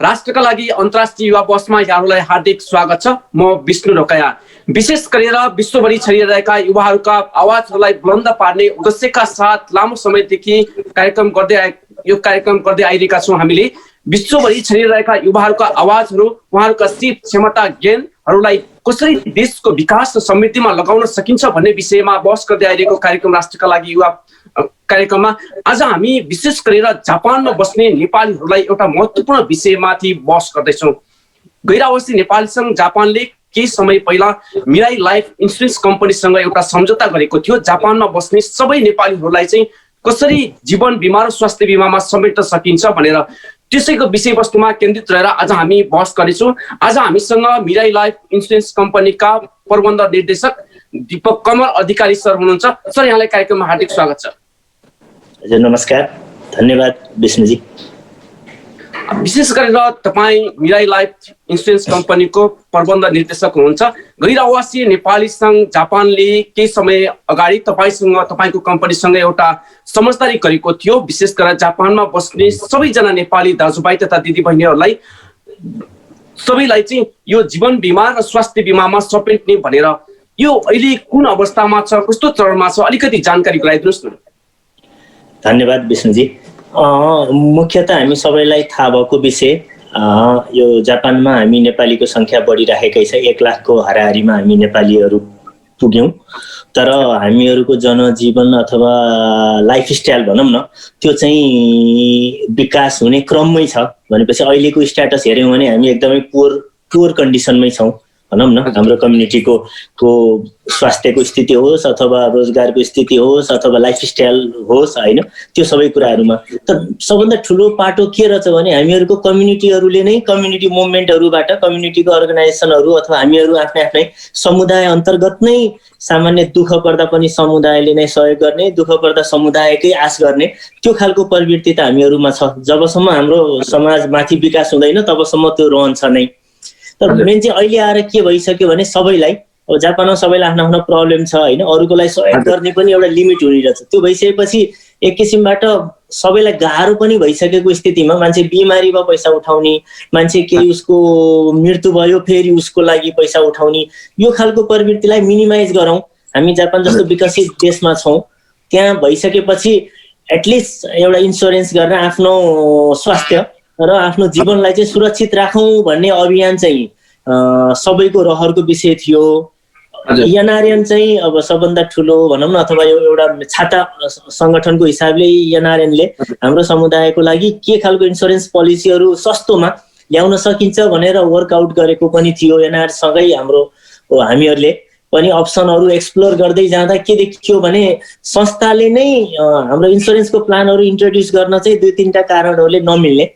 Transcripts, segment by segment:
राष्ट्रका लागि अन्तर्राष्ट्रिय युवा बसमा यहाँहरूलाई हार्दिक स्वागत छ। म विष्णु ढोकाया। विशेष गरेर विश्वभरि छरिरहेका युवाहरूका आवाजहरूलाई बुलन्द पार्ने उद्देश्यका साथ लामो समयदेखि यो कार्यक्रम गर्दै आइरहेका छौँ। हामीले विश्वभरि छरिरहेका युवाहरूका आवाजहरू, उहाँहरूका सिप, क्षमता, ज्ञानहरूलाई कसरी देशको विकास र समृद्धिमा लगाउन सकिन्छ भन्ने विषयमा बहस गर्दै आइरहेको कार्यक्रम राष्ट्रका लागि युवा कार्यक्रममा आज हामी विशेष गरेर जापानमा बस्ने नेपालीहरूलाई एउटा महत्त्वपूर्ण विषयमाथि बहस गर्दैछौँ। गैरावासी नेपाली सङ्घ जापानले केही समय पहिला मिराई लाइफ इन्सुरेन्स कम्पनीसँग एउटा सम्झौता गरेको थियो। जापानमा बस्ने सबै नेपालीहरूलाई चाहिँ कसरी जीवन बिमा र स्वास्थ्य बिमामा समेट्न सकिन्छ भनेर त्यसैको विषयवस्तुमा केन्द्रित रहेर आज हामी बहस गर्नेछौँ। आज हामीसँग मिराई लाइफ इन्सुरेन्स कम्पनीका प्रबन्ध निर्देशक दीपक कमल अधिकारी सर हुनुहुन्छ। सर, यहाँलाई कार्यक्रममा हार्दिक स्वागत छ। हजुर, नमस्कार, धन्यवाद विष्णुजी। विशेष गरेर तपाईँ मिराई लाइफ इन्सुरेन्स कम्पनीको प्रबन्ध निर्देशक हुनुहुन्छ। गैरावासी नेपाली सङ्घ जापानले केही समय अगाडि तपाईँको कम्पनीसँग एउटा समझदारी गरेको थियो। विशेष गरेर जापानमा बस्ने सबैजना नेपाली दाजुभाइ तथा दिदीबहिनीहरूलाई सबैलाई चाहिँ यो जीवन बिमा र स्वास्थ्य बिमामा समेट्ने भनेर यो अहिले कुन अवस्थामा छ, कस्तो चरणमा छ, अलिकति जानकारी गराइदिनुहोस् न। धन्यवाद विष्णुजी। मुख्यतः हामी सबैलाई थाहा भएको विषय, यो जापानमा हामी नेपालीको सङ्ख्या बढिराखेकै छ। 1 लाखको हाराहारीमा हामी नेपालीहरू पुग्यौँ। तर हामीहरूको जनजीवन अथवा लाइफस्टाइल भनौँ न, त्यो चाहिँ विकास हुने क्रममै छ। भनेपछि अहिलेको स्ट्याटस हेऱ्यौँ भने हामी एकदमै पुवर कन्डिसनमै छौँ भनौँ न। हाम्रो कम्युनिटीको स्वास्थ्यको स्थिति होस् अथवा रोजगारको स्थिति होस् अथवा लाइफस्टाइल होस्, होइन, त्यो सबै कुराहरूमा। त सबभन्दा ठुलो पाटो के रहेछ भने हामीहरूको कम्युनिटीहरूले नै कम्युनिटी मुभमेन्टहरूबाट, कम्युनिटीको अर्गनाइजेसनहरू अथवा हामीहरू आफ्नै समुदाय अन्तर्गत नै सामान्य दुःख पर्दा पनि समुदायले नै सहयोग गर्ने, दुःख पर्दा समुदायकै आश गर्ने, त्यो खालको प्रवृत्ति त हामीहरूमा छ। जबसम्म हाम्रो समाज माथि विकास हुँदैन तबसम्म त्यो रहन्छ नै। तर मेन चाहिँ अहिले आएर के भइसक्यो भने सबैलाई, अब जापानमा सबैलाई आफ्नो आफ्नो प्रब्लम छ, होइन, अरूकोलाई सहयोग गर्ने पनि एउटा लिमिट हुने रहेछ। त्यो भइसकेपछि एक किसिमबाट सबैलाई गाह्रो पनि भइसकेको स्थितिमा मान्छे बिमारीमा पैसा उठाउने, मान्छे केही उसको मृत्यु भयो फेरि उसको लागि पैसा उठाउने, यो खालको प्रवृत्तिलाई मिनिमाइज गरौँ। हामी जापान जस्तो विकसित देशमा छौँ, त्यहाँ भइसकेपछि एटलिस्ट एउटा इन्सुरेन्स गरेर आफ्नो स्वास्थ्य र आफ्नो जीवनलाई चाहिँ सुरक्षित राखौँ भन्ने अभियान चाहिँ सबैको रहरको विषय थियो। एनआरएन चाहिँ अब सबभन्दा ठुलो भनौँ न, अथवा एउटा छाता सङ्गठनको हिसाबले एनआरएनले हाम्रो समुदायको लागि के खालको इन्सुरेन्स पोलिसीहरू सस्तोमा ल्याउन सकिन्छ भनेर वर्कआउट गरेको पनि थियो। एनआरसँगै हामीहरूले पनि अप्सनहरू एक्सप्लोर गर्दै जाँदा के देखियो भने संस्थाले नै हाम्रो इन्सुरेन्सको प्लानहरू इन्ट्रोड्युस गर्न चाहिँ 2-3टा कारणहरूले नमिल्ने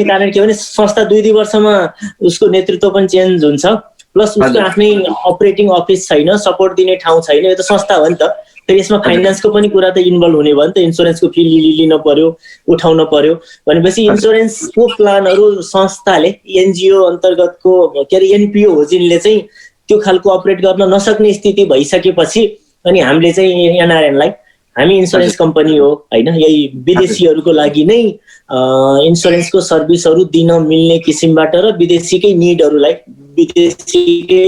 कारण के भने संस्था 2 वर्षमा उसको नेतृत्व पनि चेन्ज हुन्छ, प्लस उसको आफ्नै अपरेटिङ अफिस छैन, सपोर्ट दिने ठाउँ छैन। यो त संस्था हो नि त। फेरि यसमा फाइनेन्सको पनि कुरा त इन्भल्भ हुने भयो नि त। इन्सुरेन्सको फी लिन पर्यो, उठाउन पर्यो भनेपछि इन्सुरेन्सको प्लानहरू संस्थाले, एनजिओ अन्तर्गतको के अरे एनपिओ हो जिनले चाहिँ त्यो खालको अपरेट गर्न नसक्ने स्थिति भइसकेपछि अनि हामीले चाहिँ एनआरएनलाई, हामी इन्सुरेन्स कम्पनी हो, होइन, यही विदेशीहरूको लागि नै इन्सुरेन्सको सर्भिसहरू दिन मिल्ने किसिमबाट र विदेशीकै निडहरूलाई, विदेशीकै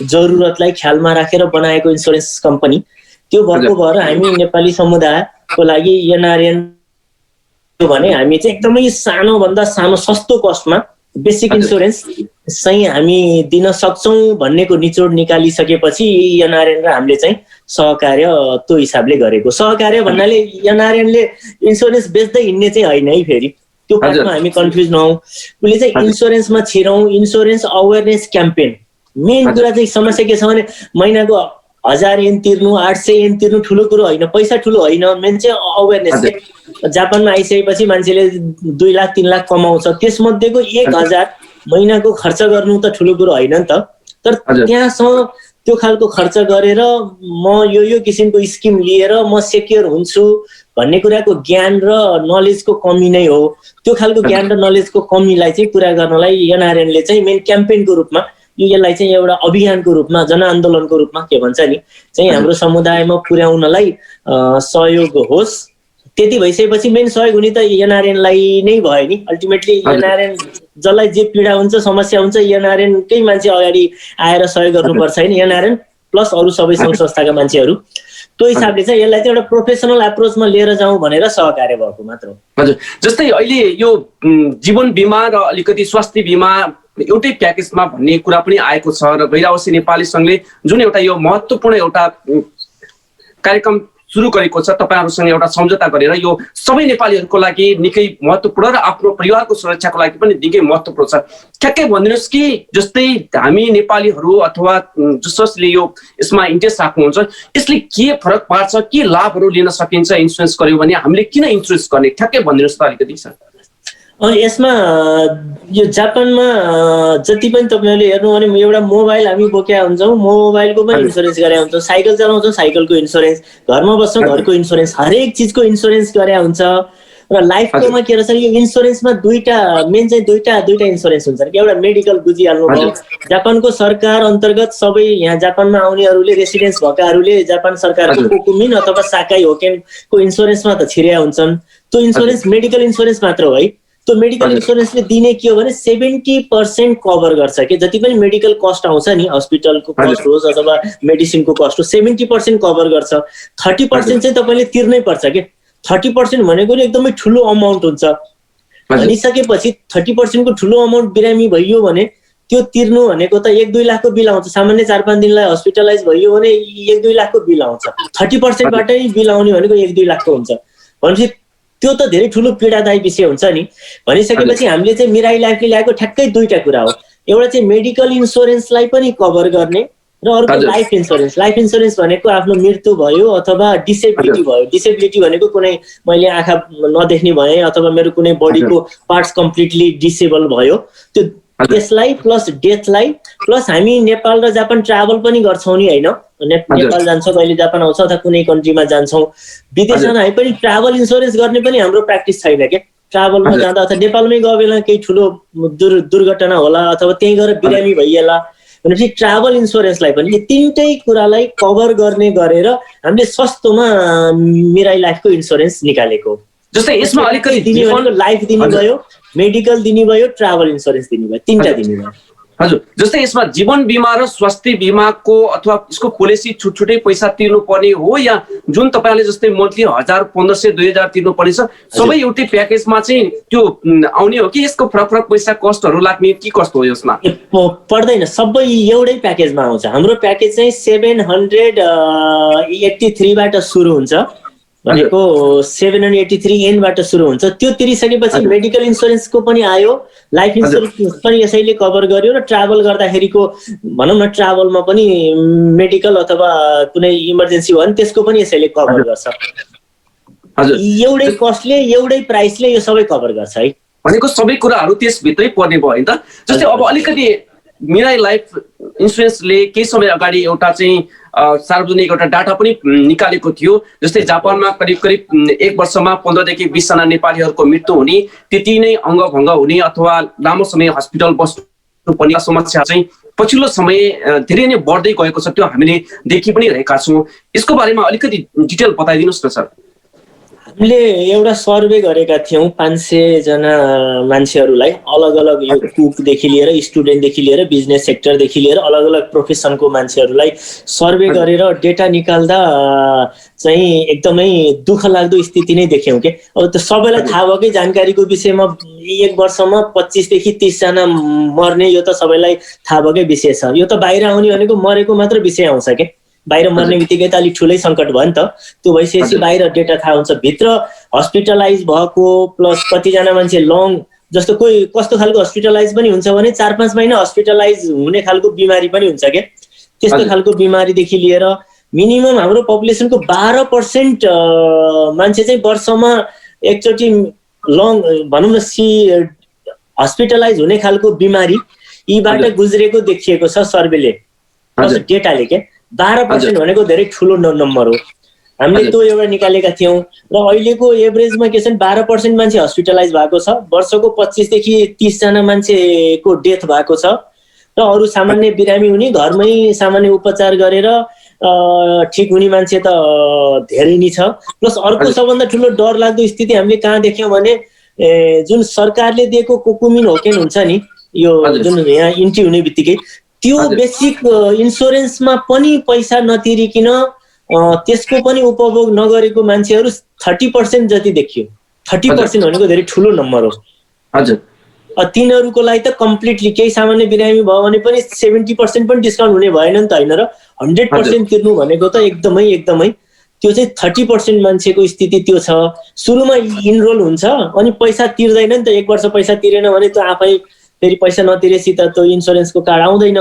जरुरतलाई ख्यालमा राखेर बनाएको इन्सुरेन्स कम्पनी। त्यो भएको भएर हामी नेपाली समुदायको लागि एनआरएन भने हामी चाहिँ एकदमै सानोभन्दा सानो सस्तो कस्टमा बेसिक इन्सुरेन्स चाहिँ हामी दिन सक्छौँ भन्नेको निचोड निकालिसकेपछि एनआरएन र हामीले चाहिँ सहकार्य त्यो हिसाबले गरेको। सहकार्य भन्नाले एनआरएनले इन्सुरेन्स बेच्दै हिँड्ने चाहिँ होइन है, फेरि त्यो पार्टमा हामी कन्फ्युज नहौँ। उसले चाहिँ इन्सुरेन्समा छिरौँ, इन्सुरेन्स अवेरनेस क्याम्पेन। मेन कुरा चाहिँ समस्या के छ भने महिनाको 1000 येन तिर्नु, 800 येन तिर्नु ठुलो कुरो होइन, पैसा ठुलो होइन, मेन चाहिँ अवेरनेस। जापानमा आइसकेपछि मान्छेले 2 लाख 3 लाख कमाउँछ, त्यसमध्येको 1000 महिनाको खर्च गर्नु त ठुलो कुरो होइन नि त। तर त्यहाँसम्म त्यो खालको खर्च गरेर म यो किसिमको स्किम लिएर म सेक्योर हुन्छु भन्ने कुराको ज्ञान र नलेजको कमी नै हो। त्यो खालको ज्ञान र नलेजको कमीलाई चाहिँ पुरा गर्नलाई एनआरएनले चाहिँ मेन क्याम्पेनको रूपमा, यसलाई चाहिँ एउटा अभियानको रूपमा, जनआन्दोलनको रूपमा के भन्छ नि, चाहिँ हाम्रो समुदायमा पुर्याउनलाई सहयोग होस् त्यति भइसकेपछि मेन सहयोग हुने त एनआरएनलाई नै भयो नि अल्टिमेटली। एनआरएन जसलाई जे पीडा हुन्छ समस्या हुन्छ एनआरएनकै मान्छे अगाडि आएर सहयोग गर्नुपर्छ हैन, एनआरएन प्लस अरू सबै सङ्घ संस्थाका मान्छेहरू। त्यो हिसाबले चाहिँ यसलाई चाहिँ एउटा प्रोफेसनल एप्रोचमा लिएर जाउँ भनेर सहकार्य भएको मात्र हो। हजुर, जस्तै अहिले यो जीवन बिमा र अलिकति स्वास्थ्य बिमा एउटै प्याकेजमा भन्ने कुरा पनि आएको छ र गैर नेपाली सङ्घले जुन एउटा यो महत्त्वपूर्ण एउटा कार्यक्रम सुरु गरेको छ तपाईहरुसँग एउटा सम्झौता गरेर यो सबै नेपालीहरुको लागि निकै महत्त्वपूर्ण र आफ्नो परिवारको सुरक्षाको लागि पनि निकै महत्त्वपूर्ण छ। ठ्याक्कै भनिदिनुस् कि जस्तै हामी नेपालीहरु अथवा जसले यो यसमा इन्ट्रेस्ट राख्नुहुन्छ यसले के फरक पार्छ, के लाभहरु लिन सकिन्छ इन्स्योरेन्स गर्यो भने, हामीले किन इन्स्योरेन्स गर्ने, ठ्याक्कै भनिदिनुस् त अलिकति सर। यसमा यो जापानमा जति पनि तपाईहरुले हेर्नु भने एउटा मोबाइल हामी बोकेका हुन्छौं, मोबाइलको पनि इन्स्योरेन्स गरेका हुन्छौं, साइकल चलाउँछौं साइकलको इन्स्योरेन्स, घरमा बस्छौं घरको इन्स्योरेन्स, हरेक चीजको इन्स्योरेन्स गरेका हुन्छ। र लाइफकोमा के रहेछ यो इन्स्योरेन्समा दुईटा मेन चाहिँ दुईटा इन्स्योरेन्स हुन्छ। एउटा मेडिकल बुझिहाल्नु भयो, जापानको सरकार अन्तर्गत सबै यहाँ जापानमा आउनेहरूले रेसिडेन्स भएकाहरूले जापान सरकारको कोकुमिन अथवा साकाई होकेनको इन्स्योरेन्समा त छिरेका हुन्छन्। त्यो इन्स्योरेन्स मेडिकल इन्स्योरेन्स मात्र हो है। त्यो मेडिकल इन्स्योरेन्सले दिने के हो भने 70% कभर गर्छ कि जति पनि मेडिकल कस्ट आउँछ नि, हस्पिटलको कस्ट होस् अथवा मेडिसिनको कस्ट होस् 70% कभर गर्छ। 30% चाहिँ तपाईले तिर्नै पर्छ के। 30% भनेको नि एकदमै ठुलो अमाउन्ट हुन्छ। भनिसकेपछि 30% को ठुलो अमाउन्ट बिरामी भइयो भने त्यो तिर्नु भनेको त 1-2 लाखको बिल आउँछ। सामान्य 4-5 दिनलाई हस्पिटलाइज भइयो भने 1-2 लाखको बिल आउँछ। 30% बाटै बिल आउने भनेको 1-2 लाखको हुन्छ। भनेपछि त्यो त धेरै ठुलो पीडादायी विषय हुन्छ नि। भनिसकेपछि हामीले चाहिँ मिराई लाइफले ल्याएको ठ्याक्कै दुईटा कुरा हो। एउटा चाहिँ मेडिकल इन्स्योरेन्सलाई पनि कभर गर्ने र अर्को लाइफ इन्स्योरेन्स। लाइफ इन्स्योरेन्स भनेको आफ्नो मृत्यु भयो अथवा डिसेबिलिटी भयो। डिसेबिलिटी भनेको कुनै मैले आँखा नदेख्ने भए अथवा मेरो कुनै बडीको पार्ट्स कम्प्लिटली डिसेबल भयो, त्यो त्यसलाई प्लस डेथलाई प्लस हामी नेपाल र जापान ट्राभल पनि गर्छौं नि हैन। नेपाल जान्छौं, कहिले जापान आउँछ अथवा कुनै कन्ट्रीमा जान्छौं, विदेशमा हामी पनि ट्राभल इन्स्योरेन्स गर्ने पनि हाम्रो प्र्याक्टिस छैन के। ट्राभलमा जाँदा अथवा नेपालमै गयो बेला केही ठुलो दुर्घटना होला अथवा त्यही गएर बिरामी भइएला भनेपछि ट्राभल इन्स्योरेन्सलाई पनि यो तीनटै कुरालाई कभर गर्ने गरेर हामीले सस्तोमा मिराई लाइफको इन्स्योरेन्स निकालेको। जस्तै यसमा अलिकति दिने भनेको लाइफ दिने भयो, मेडिकल दिने भयो, ट्राभल इन्स्योरेन्स दिने भयो, तीनटा दिने भयो। हजुर, जस्तै यसमा जीवन बिमा र स्वास्थ्य बिमाको अथवा यसको पोलिसी छुटछुटै पैसा तिर्नु पर्ने हो या जुन तपाईहरुले जस्तै मन्थली 1000, 1500, 2000 तिर्नु पर्ने छ सबै एउटै प्याकेजमा चाहिँ त्यो आउने हो कि यसको फरक फरक पैसा कस्टहरु लाग्ने कि कस्तो हो यसमा? पर्दैन, सबै एउटै प्याकेजमा आउँछ। हाम्रो प्याकेज चाहिँ 783 बाट सुरु हुन्छ भनेको 783 एन बाट सुरु हुन्छ। त्यो तिरिसकेपछि मेडिकल इन्स्योरेन्सको पनि आयो, लाइफ इन्स्योरेन्स पनि यसैले कभर गर्यो र ट्राभल गर्दाखेरिको भनौं न ट्राभलमा पनि मेडिकल अथवा कुनै इमर्जेन्सी भयो भने त्यसको पनि यसैले कभर गर्छ। हजुर, एउटै कस्टले एउटै प्राइसले यो सबै कभर गर्छ है। भनेको सबै कुराहरु त्यसभित्रै पर्ने भयो नि त। जस्तै अब अलिकति मिराई लाइफ इन्स्योरेन्सले केही समय अगाडि एउटा चाहिँ सार्वजनिक एउटा डाटा पनि निकालेको थियो। जस्तै जापानमा करिब 1 वर्षमा 15 देखि 20 जना नेपालीहरुको मृत्यु हुने, त्यति नै अङ्गभङ्ग हुने अथवा लामो समय हस्पिटल बस्नु पर्ने समस्या चाहिँ पछिल्लो समय धेरै नै बढ्दै गएको छ। त्यो हामीले देखि पनि रहेका छौं। यसको बारेमा अलिकति डिटेल बताइदिनुस् न सर। हामीले एउटा सर्वे गरेका थियौं 500 जना मान्छेहरूलाई, अलग अलग यो कुकदेखि लिएर स्टुडेन्टदेखि लिएर बिजनेस सेक्टरदेखि लिएर अलग अलग प्रोफेसनको मान्छेहरूलाई सर्वे गरेर डेटा निकाल्दा चाहिँ एकदमै दुःख लाग्दो स्थिति नै देख्यौं के। अब त्यो सबैलाई थाहा भएकै जानकारीको विषयमा 1 वर्षमा 25 देखि 30 जना मर्ने यो त सबैलाई थाहा भएकै विषय छ। यो त बाहिर आउने भनेको मरेको मात्र विषय आउँछ के। बाहिर मर्ने बित्तिकै त अलिक ठुलै सङ्कट भयो नि त। त्यो भइसकेपछि बाहिर डेटा थाहा हुन्छ। भित्र हस्पिटलाइज भएको प्लस कतिजना मान्छे लङ जस्तो कोही कस्तो खालको हस्पिटलाइज पनि हुन्छ भने 4-5 महिना हस्पिटलाइज हुने खालको बिमारी पनि हुन्छ के। त्यस्तो खालको बिमारीदेखि लिएर मिनिमम हाम्रो पपुलेसनको 12% मान्छे चाहिँ वर्षमा एकचोटि लङ भनौं न हस्पिटलाइज हुने खालको बिमारी यीबाट गुज्रेको देखिएको छ सर्वेले, डेटाले के। 12% भनेको धेरै ठुलो नम्बर हो। हामीले त्यो एउटा निकालेका थियौं र अहिलेको एभरेजमा के छ 12% मान्छे हस्पिटलाइज भएको छ, वर्षको 25 देखि 30 जना मान्छेको डेथ भएको छ र अरु सामान्य बिरामी हुने, घरमै सामान्य उपचार गरेर ठिक हुने मान्छे त धेरै नै छ। प्लस अर्को सबभन्दा ठुलो डरलाग्दो स्थिति हामीले कहाँ देख्यौँ भने जुन सरकारले दिएको कोकुमिन होकेन हुन्छ नि, यो जुन यहाँ इन्ट्री हुने बित्तिकै त्यो बेसिक इन्सुरेन्समा पनि पैसा नतिरिकन त्यसको पनि उपभोग नगरेको मान्छेहरू 30% जति देखियो। 30% भनेको धेरै ठुलो नम्बर हो। हजुर, तिनीहरूको लागि त कम्प्लिटली केही सामान्य बिरामी भयो भने पनि 70% पनि डिस्काउन्ट हुने भएन नि त, होइन र? 100% तिर्नु भनेको त एकदमै एकदमै त्यो चाहिँ 30% मान्छेको स्थिति त्यो छ। सुरुमा इनरोल हुन्छ अनि पैसा तिर्दैन नि त, 1 वर्ष पैसा तिरेन भने त्यो आफै फेरि पैसा नतिरेसी त त्यो इन्सुरेन्सको कार्ड आउँदैन।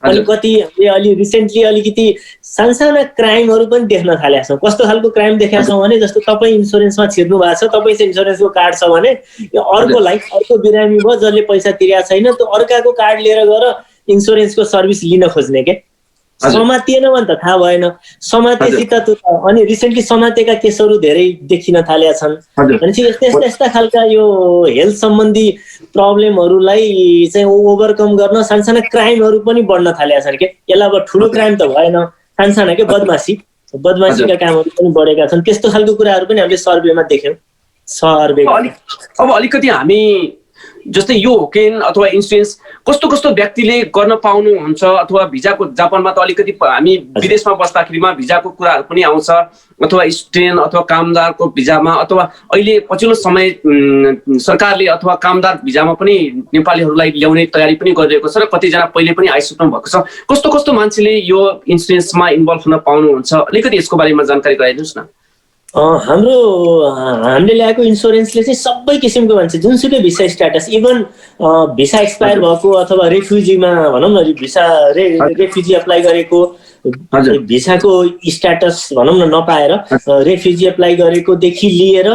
अनि कति अलि रिसेन्टली अलिकति सानसाना क्राइमहरू पनि देख्न थालेका छौँ। कस्तो खालको क्राइम देखेका छौँ भने जस्तो तपाईँ इन्सुरेन्समा छिर्नु भएको छ, तपाईँसँग इन्सुरेन्सको कार्ड छ भने यो अर्कोलाई, अर्को बिरामी भयो जसले पैसा तिरेको छैन, त्यो अर्काको कार्ड लिएर गएर इन्सुरेन्सको सर्भिस लिन खोज्ने के समातिएन भने त थाहा भएन, समातेपछि त त्यो अनि रिसेन्टली समातेका केसहरू धेरै देखिन थालेका छन्। भनेपछि यस्ता खालका यो हेल्थ सम्बन्धी प्रब्लमहरूलाई चाहिँ ओभरकम गर्न सानसाना क्राइमहरू पनि बढ्न थालेका छन् के। यसलाई अब ठुलो क्राइम त भएन, सानसाना के बदमासीका कामहरू पनि बढेका छन्। त्यस्तो खालको कुराहरू पनि हामीले सर्वेमा देख्यौँ। अब अलिकति हामी जस्तै यो होकेन अथवा इन्सुरेन्स कस्तो कस्तो व्यक्तिले गर्न पाउनुहुन्छ, अथवा भिजाको जापानमा त अलिकति हामी विदेशमा बस्दाखेरिमा भिजाको कुराहरू पनि आउँछ, अथवा स्टुडेन्ट अथवा कामदारको भिजामा, अथवा अहिले पछिल्लो समय सरकारले अथवा कामदार भिजामा पनि नेपालीहरूलाई ल्याउने तयारी पनि गरिरहेको छ र कतिजना पहिले पनि आइसक्नु भएको छ। कस्तो कस्तो मान्छेले यो इन्सुरेन्समा इन्भल्भ हुन पाउनुहुन्छ, अलिकति यसको बारेमा जानकारी गराइदिनुहोस् न। हामीले ल्याएको इन्सुरेन्सले चाहिँ सबै किसिमको मान्छे जुनसुकै visa status, even visa expire भएको अथवा रेफ्युजीमा भनौँ न, रेफ्युजी एप्लाई गरेको, भिसाको स्ट्याटस भनौँ न नपाएर रेफ्युजी एप्लाई गरेकोदेखि लिएर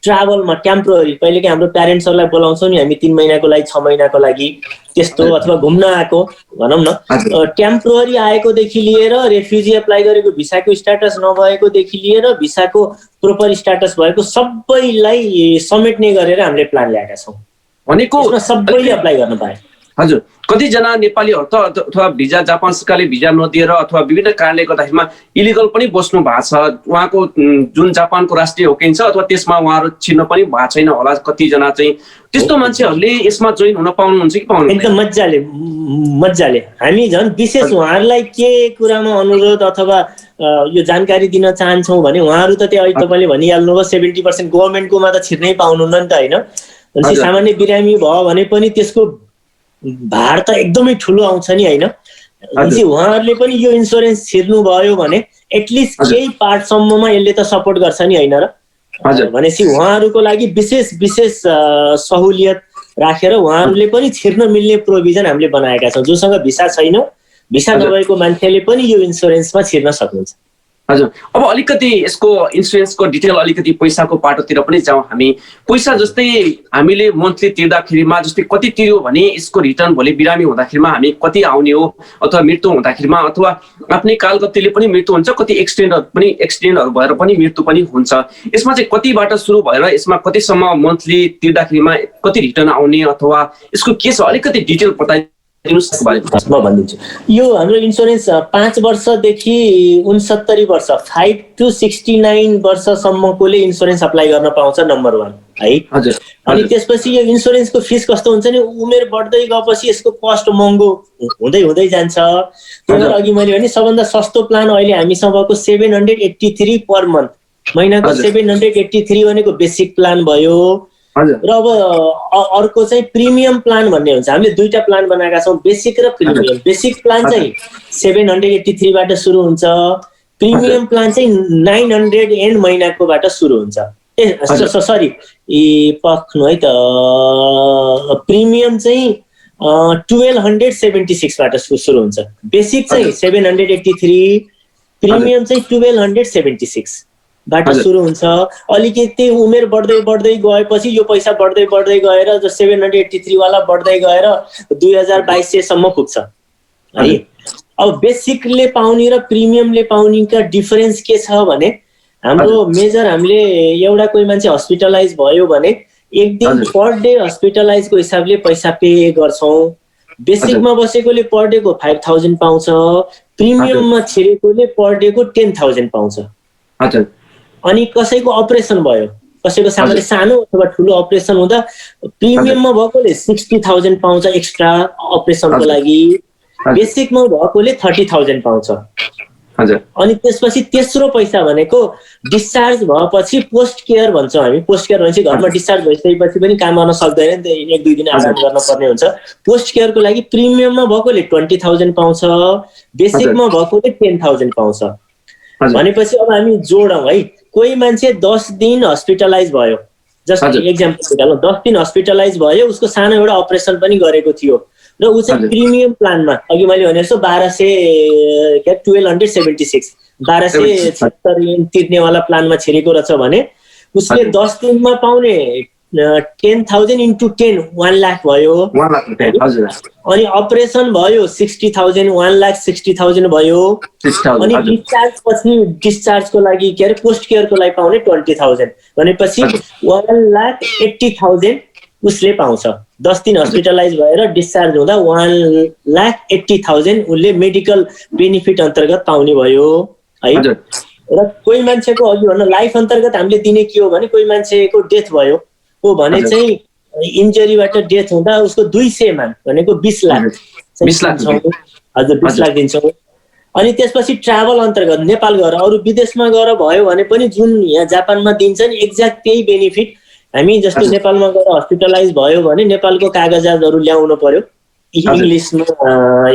ट्राभलमा टेम्पोररी, पहिले चाहिँ हाम्रो प्यारेन्ट्सहरूलाई बोलाउँछौँ नि हामी 3 महिनाको लागि 6 महिनाको लागि त्यस्तो, अथवा घुम्न आएको भनौँ न, टेम्पोररी आएकोदेखि लिएर रेफ्युजी एप्लाई गरेको भिसाको स्ट्याटस नभएकोदेखि लिएर भिसाको प्रोपर स्ट्याटस भएको सबैलाई समेट्ने गरेर हामीले प्लान ल्याएका छौँ। भनेको सबैले एप्लाई गर्न पाए। हजुर, कतिजना नेपालीहरू त अथवा भिजा जापान सरकारले भिजा नदिएर अथवा विभिन्न कारणले गर्दाखेरिमा इलिगल पनि बस्नु भएको छ। उहाँको जुन जापानको राष्ट्रिय होकेन छ अथवा त्यसमा उहाँहरू छिर्न पनि भएको छैन होला कतिजना चाहिँ, त्यस्तो मान्छेहरूले यसमा जोइन हुन पाउनुहुन्छ कि पाउनु? एकदम मजाले हामी झन् विशेष उहाँहरूलाई के कुरामा अनुरोध अथवा यो जानकारी दिन चाहन्छौँ भने उहाँहरू त त्यो अहिले तपाईँले भनिहाल्नुभयो 70% गभर्मेन्टकोमा त छिर्नै पाउनुहुन्न नि त, होइन? भनेपछि सामान्य बिरामी भयो भने पनि त्यसको भार त एकदमै ठुलो आउँछ नि, होइन? उहाँहरूले पनि यो इन्सुरेन्स छिर्नु भयो भने एटलिस्ट केही पार्टसम्ममा यसले त सपोर्ट गर्छ नि, होइन र? भनेपछि उहाँहरूको लागि विशेष सहुलियत राखेर उहाँहरूले पनि छिर्न मिल्ने प्रोभिजन हामीले बनाएका छौँ। जोसँग भिसा छैन, भिसा नभएको मान्छेले पनि यो इन्सुरेन्समा छिर्न सक्नुहुन्छ। हजुर, अब अलिकति यसको इन्सुरेन्सको डिटेल अलिकति पैसाको पाटोतिर पनि जाउँ हामी। पैसा जस्तै हामीले मन्थली तिर्दाखेरिमा जस्तै कति तिर्यो भने यसको रिटर्न भोलि बिरामी हुँदाखेरिमा हामी कति आउने हो, अथवा मृत्यु हुँदाखेरिमा अथवा आफ्नै कालगतिले पनि मृत्यु हुन्छ, कति एक्सिडेन्टहरू भएर पनि मृत्यु पनि हुन्छ। यसमा चाहिँ कतिबाट सुरु भएर यसमा कतिसम्म मन्थली तिर्दाखेरिमा कति रिटर्न आउने अथवा यसको के छ अलिकति डिटेल बताइ म भनिदिन्छु। यो हाम्रो इन्सुरेन्स 5 वर्षदेखि 69 वर्ष 5 to 69 वर्षसम्मकोले इन्सुरेन्स अप्लाई गर्न पाउँछ, नम्बर 1 है। अनि त्यसपछि यो इन्सुरेन्सको फिस कस्तो हुन्छ नि, उमेर बढ्दै गएपछि यसको कस्ट महँगो हुँदै जान्छ। त्यही भएर अघि मैले भने सबभन्दा सस्तो प्लान अहिले हामीसँगको 783 पर मन्थ, महिनाको 783 भनेको बेसिक प्लान भयो। र अब अर्को चाहिँ प्रिमियम प्लान भन्ने हुन्छ। हामीले 2टा प्लान बनाएका छौँ, बेसिक र प्रिमियम। बेसिक प्लान चाहिँ 783 बाट सुरु हुन्छ, प्रिमियम प्लान चाहिँ 900 एन्ड महिनाकोबाट सुरु हुन्छ। सरी पक्नु है त, प्रिमियम चाहिँ 1276 बाट सुरु हुन्छ। बेसिक चाहिँ 783, प्रिमियम चाहिँ 1276 बाट सुरु हुन्छ। अलिकति उमेर बढ्दै गएपछि यो पैसा बढ्दै गएर जो 783 वाला बढ्दै गएर 2200 सम्म पुग्छ है। अब बेसिकले पाउने र प्रिमियमले पाउनेका डिफरेन्स के छ भने, हाम्रो मेजर हामीले एउटा कोही मान्छे हस्पिटलाइज भयो भने एक दिन पर डे हस्पिटलाइजको हिसाबले पैसा पे गर्छौं। बेसिकमा बसेकोले पर डे को 5000 पाउँछ, प्रिमियममा छिरेकोले पर डेको 10,000 पाउँछ। हजुर। अनि कसैको अपरेसन भयो, कसैको सामान्य सानो अथवा ठुलो अपरेसन हुँदा प्रिमियममा भएकोले 60,000 पाउँछ एक्स्ट्रा अपरेसनको लागि, बेसिकमा भएकोले 30,000 पाउँछ। हजुर। अनि त्यसपछि तेस्रो पैसा भनेको डिस्चार्ज भएपछि पोस्ट केयर भन्छौँ हामी। पोस्ट केयर भनेपछि घरमा डिस्चार्ज भइसकेपछि पनि काम गर्न सक्दैन नि त, 1-2 दिन आराम गर्न पर्ने हुन्छ। पोस्ट केयरको लागि प्रिमियममा भएकोले 20,000 पाउँछ, बेसिकमा भएकोले 10,000 पाउँछ। भनेपछि अब हामी जोडौँ है, कोही मान्छे 10 दिन हस्पिटलाइज भयो, जस्ट एक्जाम्पल निकालौँ, 10 दिन हस्पिटलाइज भयो, उसको सानो एउटा अपरेसन पनि गरेको थियो र ऊ चाहिँ प्रिमियम प्लानमा, अघि मैले भने जस्तो 1276 1276 तिर्नेवाला प्लानमा छिरेको रहेछ भने उसले 10 दिनमा पाउने 10,000 into 10 1 लाख भयो। अनि अपरेसन भयो 60,000 1 लाख 60,000 भयो। अनि डिस्चार्ज पछि डिस्चार्जको लागि के अरे पोस्ट केयरको लागि पाउने 20,000 भनेपछि 1,80,000 उसले पाउँछ। 10 दिन हस्पिटलाइज भएर डिस्चार्ज हुँदा 1,80,000 उसले मेडिकल बेनिफिट अन्तर्गत पाउने भयो है। र कोही मान्छेको अघि भन्नु लाइफ अन्तर्गत हामीले दिने के हो भने कोही मान्छेको डेथ भयो हो भने चाहिँ इन्जरीबाट डेथ हुँदा उसको 200 मान भनेको 20 लाख हजुर 20 लाख दिन्छौँ। अनि त्यसपछि ट्राभल अन्तर्गत नेपाल गएर अरू विदेशमा गएर भयो भने पनि जुन यहाँ जापानमा दिन्छ नि एक्ज्याक्ट त्यही बेनिफिट हामी जस्तो नेपालमा गएर हस्पिटलाइज भयो भने नेपालको कागजातहरू ल्याउनु पर्यो, इङ्ग्लिसमा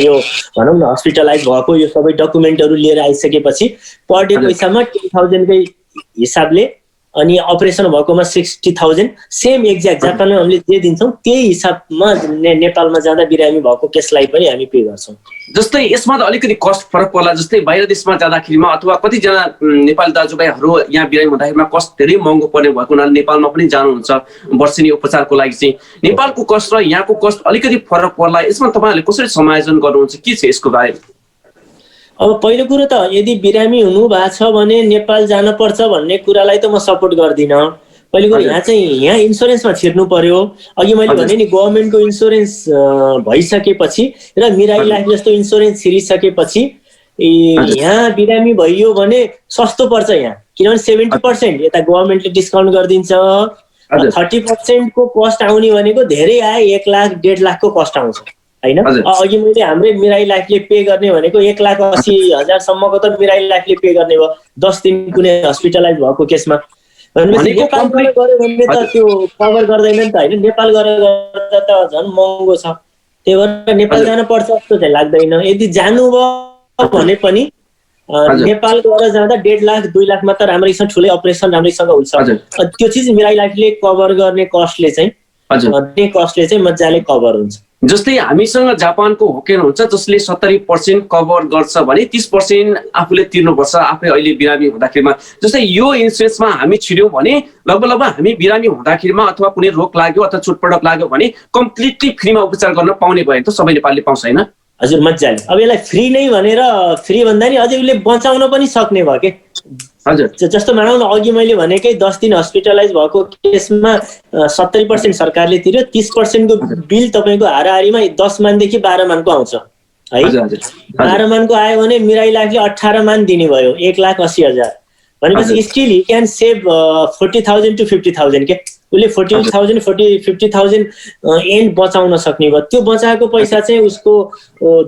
यो भनौँ न हस्पिटलाइज भएको यो सबै डकुमेन्टहरू लिएर आइसकेपछि पर डे पैसामा 10,000 कै हिसाबले अनि अपरेसन भएकोमा 60,000 सेम एक्ज्याक्ट जापानमा हामीले जे दिन्छौँ त्यही हिसाबमा नेपालमा जाँदा बिरामी भएको केसलाई पनि हामी पे गर्छौँ। जस्तै यसमा त अलिकति कस्ट फरक पर्ला, जस्तै बाहिर देशमा जाँदाखेरिमा अथवा कतिजना नेपाली दाजुभाइहरू यहाँ बिरामी हुँदाखेरिमा कस्ट धेरै महँगो पर्ने भएको हुनाले नेपालमा पनि जानुहुन्छ वर्षेनी उपचारको लागि चाहिँ। नेपालको कस्ट र यहाँको कस्ट अलिकति फरक पर्ला, यसमा तपाईँहरूले कसरी समायोजन गर्नुहुन्छ, के छ यसको बारेमा? अब पहिलो कुरो त यदि बिरामी हुनु भएको छ भने नेपाल जानुपर्छ भन्ने कुरालाई त म सपोर्ट गर्दिनँ। पहिलो कुरो यहाँ चाहिँ यहाँ इन्सुरेन्समा छिर्नु पर्यो। अघि मैले भने नि गभर्मेन्टको इन्सुरेन्स भइसकेपछि र मिराई लाइफ जस्तो इन्सुरेन्स छिरिसकेपछि यहाँ बिरामी भइयो भने सस्तो पर्छ यहाँ, किनभने 70% यता गभर्मेन्टले डिस्काउन्ट गरिदिन्छ। 30% को कस्ट आउने भनेको धेरै आए 1 लाख 1.5 लाखको कस्ट आउँछ हैन। अघि मैले हाम्रै मिराई लाइफले पे गर्ने भनेको 1,80,000 सम्मको त मिराई लाइफले पे गर्ने भयो 10 दिन कुनै हस्पिटलाइज भएको केसमा। भनेपछि नेपाल गऱ्यो भने त त्यो कभर गर्दैन नि त हैन, नेपाल गरेर गर्दा त झन् महँगो छ। त्यही भएर नेपाल जानु पर्छ जस्तो चाहिँ लाग्दैन। यदि जानुभयो भने पनि नेपाल गएर जाँदा 1.5 लाख 2 लाखमा त राम्रैसँग ठुलै अपरेसन राम्रैसँग हुन्छ। त्यो चिज मिराई लाइफले कभर गर्ने कस्टले चाहिँ मजाले कभर हुन्छ। जस्तै हामीसँग जापानको होकेन हुन्छ जसले 70% कभर गर्छ भने 30% आफूले तिर्नुपर्छ आफै अहिले बिरामी हुँदाखेरिमा। जस्तै यो इन्सुरेन्समा हामी छिर्यौँ भने लगभग हामी बिरामी हुँदाखेरिमा अथवा कुनै रोग लाग्यो अथवा चोटपटक लाग्यो भने कम्प्लिटली फ्रीमा उपचार गर्न पाउने भयो त सबै नेपालीले पाउँछ हैन? हजुर मजाले। अब यसलाई फ्री नै भनेर फ्री भन्दा नि अझै उसले बचाउन पनि सक्ने भयो के। हजुर जस्तो मानौँ न अघि मैले भनेकै 10 दिन हस्पिटलाइज भएको केसमा 70% सरकारले तिर्यो, 30% को बिल तपाईँको हाराहारीमा 10 मानदेखि 12 मानको आउँछ है। 12 मानको आयो भने मिराई लाइफले 18 मान दिने भयो 1,80,000 भनेपछि still he can save 40,000 to 50,000 के। उसले 40,000 50,000 एन्ड बचाउन सक्ने भयो। त्यो बचाएको पैसा चाहिँ उसको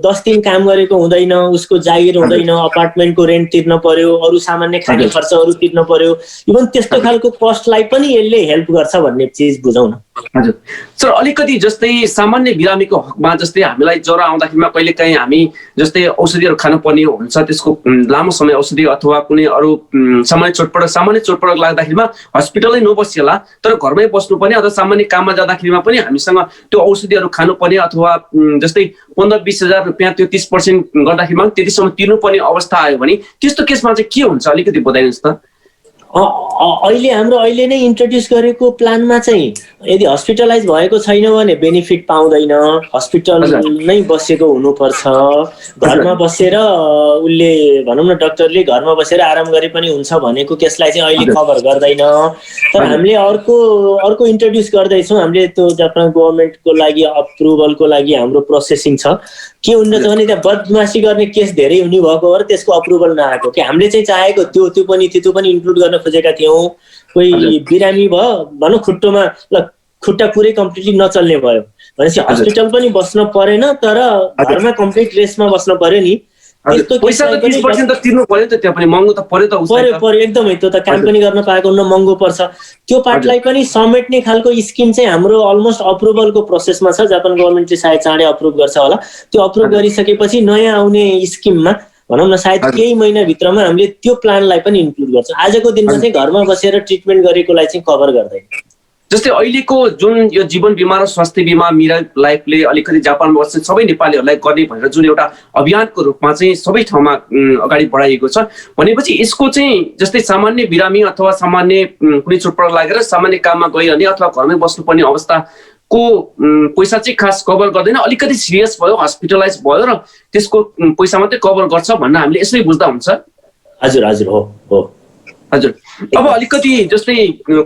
10 दिन काम गरेको हुँदैन, उसको जागिर हुँदैन, अपार्टमेन्टको रेन्ट तिर्न पर्यो, अरू सामान्य खाने खर्चहरू तिर्न पर्यो, इभन त्यस्तो खालको कस्टलाई पनि यसले हेल्प गर्छ भन्ने चिज बुझौँ न। हजुर सर, अलिकति जस्तै सामान्य बिरामीको हकमा जस्तै हामीलाई ज्वरो आउँदाखेरिमा कहिलेकाहीँ हामी जस्तै औषधिहरू खानुपर्ने हुन्छ, त्यसको लामो समय औषधि अथवा कुनै अरू सामान्य चोटपटक लाग्दाखेरिमा हस्पिटलै नबसिएला तर घरमै बस्नुपर्ने अथवा सामान्य काममा जाँदाखेरिमा पनि हामीसँग त्यो औषधिहरू खानुपर्ने अथवा जस्तै 15-20 हजार रुपियाँ त्यो 30% गर्दाखेरिमा त्यतिसम्म तिर्नुपर्ने अवस्था आयो भने त्यस्तो केसमा चाहिँ के हुन्छ अलिकति बताइदिनुहोस् त। अहिले नै इन्ट्रोड्युस गरेको प्लानमा चाहिँ यदि हस्पिटलाइज भएको छैन भने बेनिफिट पाउँदैन, हस्पिटल नै बसेको हुनुपर्छ। घरमा बसेर उसले भनौँ न डक्टरले घरमा बसेर आराम गरे पनि हुन्छ भनेको केसलाई चाहिँ अहिले कभर गर्दैन। तर हामीले अर्को इन्ट्रोड्युस गर्दैछौँ। हामीले त्यो जापान गभर्मेन्टको लागि अप्रुभलको लागि हाम्रो प्रोसेसिङ छ। के हुन्छ भने त्यहाँ बदमासी गर्ने केस धेरै हुने भएको भएर त्यसको अप्रुभल नआएको कि हामीले चाहिँ चाहेको त्यो पनि इन्क्लुड गर्न खोजेका थियौँ। कोही बिरामी भयो भनौँ खुट्टोमा खुट्टा पुरै कम्प्लिटली नचल्ने भयो भनेपछि हस्पिटल पनि बस्न परेन, तर घरमा कम्प्लिट रेस्टमा बस्न पर्यो नि। पैसा त 30% त तिर्नु पर्यो त, त्यहाँ पनि महँगो त पर्यो त। पर्यो एकदमै। त्यो त काम पनि गर्न पाएको न, महँगो पर्छ। त्यो पार्टलाई पनि समेट्ने खालको स्किम चाहिँ हाम्रो अलमोस्ट अप्रुभलको प्रोसेसमा छ। जापान गभर्मेन्टले सायद चाँडै अप्रुभ गर्छ होला। त्यो अप्रुभ गरिसकेपछि नयाँ आउने स्किममा भनौँ न सायद केही महिनाभित्रमा हामीले त्यो प्लानलाई पनि इन्क्लुड गर्छौँ। आजको दिनमा चाहिँ घरमा बसेर ट्रिटमेन्ट गरेकोलाई चाहिँ कभर गर्दैन। जस्तै अहिलेको जुन यो जीवन बिमा र स्वास्थ्य बिमा मिरा लाइफले अलिकति जापानमा बस्ने सबै नेपालीहरूलाई गर्ने भनेर जुन एउटा अभियानको रूपमा चाहिँ सबै ठाउँमा अगाडि बढाइएको छ भनेपछि यसको चाहिँ जस्तै सामान्य बिरामी अथवा सामान्य कुनै चोटपटक लागेर सामान्य काममा गइरहने अथवा घरमै बस्नुपर्ने अवस्थाको पैसा चाहिँ खास कभर गर्दैन, अलिकति सिरियस भयो हस्पिटलाइज भयो र त्यसको पैसा मात्रै कभर गर्छ भन्न हामीले यसरी बुझ्दा हुन्छ। हजुर हजुर हो हजुर। अब अलिकति जस्तै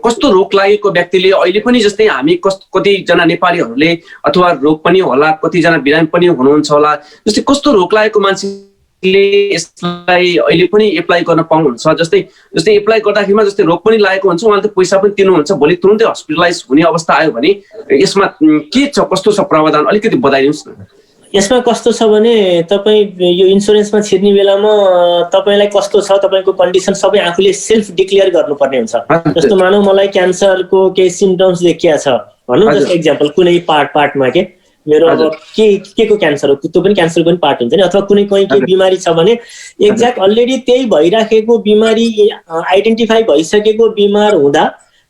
कस्तो रोग लागेको व्यक्तिले अहिले पनि जस्तै हामी कतिजना नेपालीहरूले अथवा रोग पनि होला, कतिजना बिरामी पनि हुनुहुन्छ होला, जस्तै कस्तो रोग लागेको मान्छेले यसलाई अहिले पनि एप्लाई गर्न पाउनुहुन्छ? जस्तै एप्लाई गर्दाखेरिमा जस्तै रोग पनि लागेको हुन्छ, उहाँले त पैसा पनि तिर्नुहुन्छ, भोलि तुरुन्तै हस्पिटलाइज हुने अवस्था आयो भने यसमा के छ, कस्तो छ प्रावधान अलिकति बताइदिनुहोस् न। यसमा कस्तो छ भने तपाईँ यो इन्सुरेन्समा छिर्ने बेलामा तपाईँलाई कस्तो छ, तपाईँको कन्डिसन सबै आफूले सेल्फ डिक्लेयर गर्नुपर्ने हुन्छ। जस्तो मानौ मलाई क्यान्सरको केही सिम्टम्स देखिया छ भनौँ, जस्तो एक्जाम्पल कुनै पार्टमा के मेरो अब के को क्यान्सर हो, त्यो पनि क्यान्सरको पनि पार्ट हुन्छ नि, अथवा कुनै केही बिमारी छ भने एक्ज्याक्ट अलरेडी त्यही भइराखेको बिमारी आइडेन्टिफाई भइसकेको बिमार हुँदा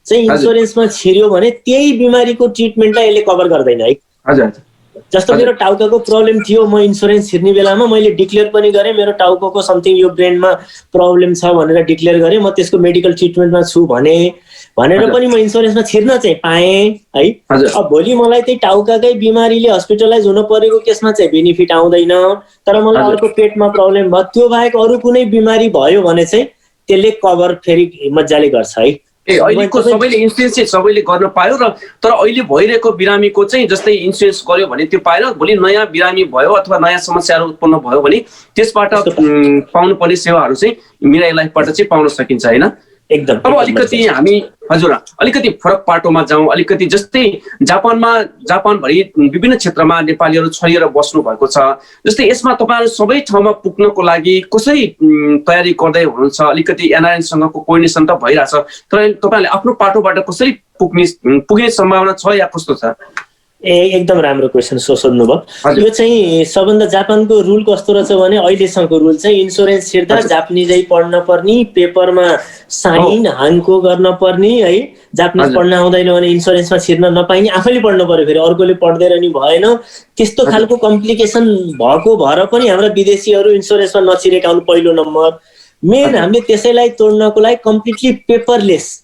चाहिँ इन्सुरेन्समा छिर्यो भने त्यही बिमारीको ट्रिटमेन्टलाई यसले कभर गर्दैन है। हजुर। जस्तो मेरो टाउकाको प्रब्लम थियो, म इन्सुरेन्स छिर्ने बेलामा मैले डिक्लेयर पनि गरेँ मेरो टाउकाको समथिङ यो ब्रेनमा प्रब्लम छ भनेर डिक्लेयर गरेँ, म त्यसको मेडिकल ट्रिटमेन्टमा छु भनेर पनि म इन्सुरेन्समा छिर्न चाहिँ पाएँ है। अब भोलि मलाई त्यही टाउकाकै बिमारीले हस्पिटलाइज हुन परेको केसमा चाहिँ बेनिफिट आउँदैन, तर मलाई अर्को पेटमा प्रब्लम भयो, त्यो बाहेक अरू कुनै बिमारी भयो भने चाहिँ त्यसले कभर फेरि मजाले गर्छ है। अहिलेको सबैले इन्सुरेन्स चाहिँ सबैले गर्न पायो र तर अहिले भइरहेको बिरामीको चाहिँ जस्तै इन्सुरेन्स गर्यो भने त्यो पाएर भोलि नयाँ बिरामी भयो अथवा नयाँ समस्याहरू उत्पन्न भयो भने त्यसबाट पाउनु पर्ने सेवाहरू चाहिँ मिरा लाइफबाट चाहिँ पाउन सकिन्छ होइन? एकदम। अब अलिकति हामी हजुर अलिकति फरक पाटोमा जाउँ। अलिकति जस्तै जापानभरि विभिन्न क्षेत्रमा नेपालीहरू छरिएर बस्नु भएको छ, जस्तै यसमा तपाईँहरू सबै ठाउँमा पुग्नको लागि कसरी तयारी गर्दै हुनुहुन्छ? अलिकति एनआरएनसँगको कोर्डिनेसन त भइरहेछ, तर तपाईँहरूले आफ्नो पाटोबाट कसरी पुग्ने सम्भावना छ या कस्तो छ? एकदम राम्रो क्वेसन सोध्नु भयो। यो चाहिँ सबभन्दा जापानको रुल कस्तो रहेछ भने अहिलेसम्मको रुल चाहिँ इन्सुरेन्स छिर्दा जापानिजै पढ्न पर्ने, पेपरमा साइन हानको गर्न पर्ने है। जापानिज पढ्न आउँदैन भने इन्सुरेन्समा छिर्न नपाइने, आफैले पढ्नु पर्यो, फेरि अर्कोले पढ्दै नि भएन। त्यस्तो खालको कम्प्लिकेसन भएको भएर पनि हाम्रा विदेशीहरू इन्सुरेन्समा नछिरेका हुन्। पहिलो नम्बर मेन हामीले त्यसैलाई तोड्नको लागि कम्प्लिटली पेपरलेस